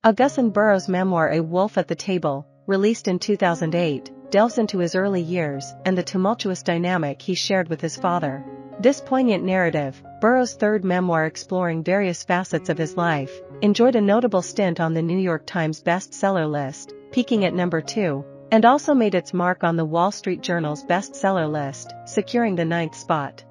Augusten Burroughs' memoir A Wolf at the Table, released in 2008, delves into his early years and the tumultuous dynamic he shared with his father. This poignant narrative, Burroughs' third memoir exploring various facets of his life, enjoyed a notable stint on the New York Times bestseller list, peaking at number 2, and also made its mark on the Wall Street Journal's bestseller list, securing the 9th spot.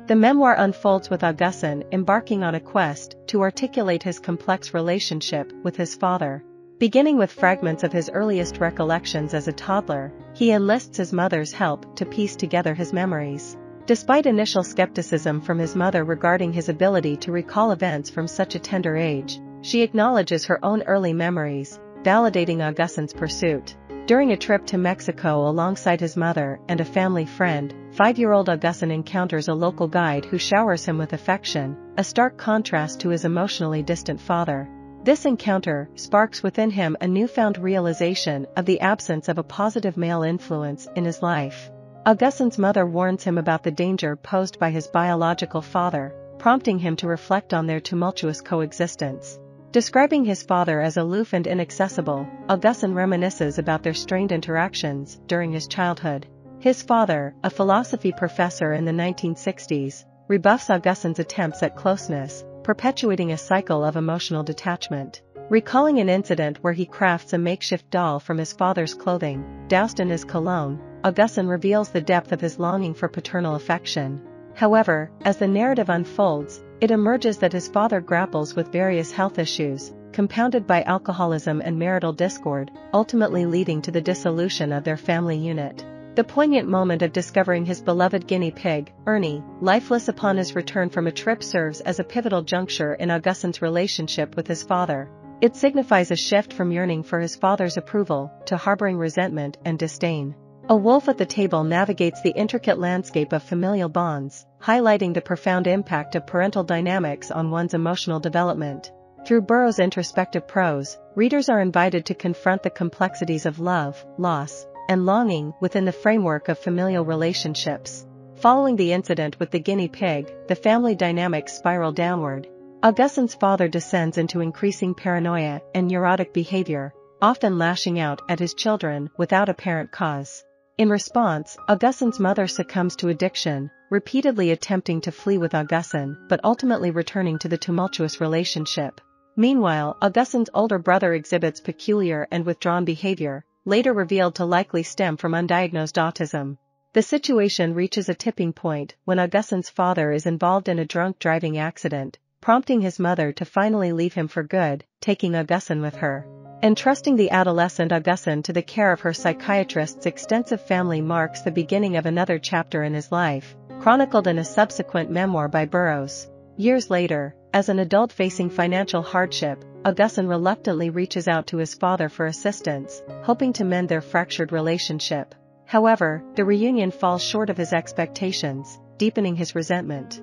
The memoir unfolds with Augusten embarking on a quest to articulate his complex relationship with his father. Beginning with fragments of his earliest recollections as a toddler, he enlists his mother's help to piece together his memories. Despite initial skepticism from his mother regarding his ability to recall events from such a tender age, she acknowledges her own early memories, validating Augusten's pursuit. During a trip to Mexico alongside his mother and a family friend, 5-year-old Augusten encounters a local guide who showers him with affection, a stark contrast to his emotionally distant father. This encounter sparks within him a newfound realization of the absence of a positive male influence in his life. Augusten's mother warns him about the danger posed by his biological father, prompting him to reflect on their tumultuous coexistence. Describing his father as aloof and inaccessible, Augusten reminisces about their strained interactions during his childhood. His father, a philosophy professor in the 1960s, rebuffs Augusten's attempts at closeness, perpetuating a cycle of emotional detachment. Recalling an incident where he crafts a makeshift doll from his father's clothing, doused in his cologne, Augusten reveals the depth of his longing for paternal affection. However, as the narrative unfolds, it emerges that his father grapples with various health issues, compounded by alcoholism and marital discord, ultimately leading to the dissolution of their family unit. The poignant moment of discovering his beloved guinea pig, Ernie, lifeless upon his return from a trip serves as a pivotal juncture in Augusten's relationship with his father. It signifies a shift from yearning for his father's approval to harboring resentment and disdain. A Wolf at the Table navigates the intricate landscape of familial bonds, highlighting the profound impact of parental dynamics on one's emotional development. Through Burroughs' introspective prose, readers are invited to confront the complexities of love, loss, and longing within the framework of familial relationships. Following the incident with the guinea pig, the family dynamics spiral downward. Augusten's father descends into increasing paranoia and neurotic behavior, often lashing out at his children without apparent cause. In response, Augusten's mother succumbs to addiction, repeatedly attempting to flee with Augusten but ultimately returning to the tumultuous relationship. Meanwhile, Augusten's older brother exhibits peculiar and withdrawn behavior, later revealed to likely stem from undiagnosed autism. The situation reaches a tipping point when Augusten's father is involved in a drunk driving accident, prompting his mother to finally leave him for good, taking Augusten with her. Entrusting the adolescent Augusten to the care of her psychiatrist's extensive family marks the beginning of another chapter in his life, chronicled in a subsequent memoir by Burroughs. Years later, as an adult facing financial hardship, Augusten reluctantly reaches out to his father for assistance, hoping to mend their fractured relationship. However, the reunion falls short of his expectations, deepening his resentment.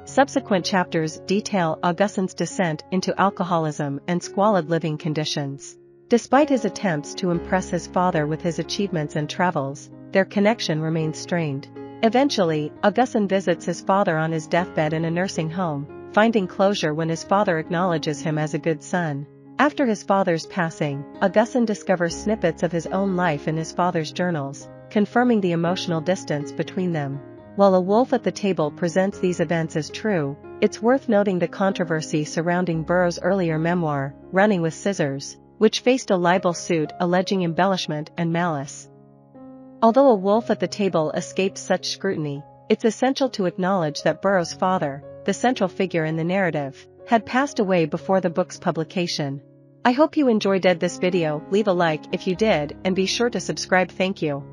Subsequent chapters detail Augusten's descent into alcoholism and squalid living conditions. Despite his attempts to impress his father with his achievements and travels, their connection remains strained. Eventually, Augusten visits his father on his deathbed in a nursing home, finding closure when his father acknowledges him as a good son. After his father's passing, Augusten discovers snippets of his own life in his father's journals, confirming the emotional distance between them. While A Wolf at the Table presents these events as true, it's worth noting the controversy surrounding Burroughs' earlier memoir, Running with Scissors, which faced a libel suit alleging embellishment and malice. Although A Wolf at the Table escapes such scrutiny, it's essential to acknowledge that Burroughs' father, the central figure in the narrative, had passed away before the book's publication. I hope you enjoyed this video. Leave a like if you did and be sure to subscribe. Thank you.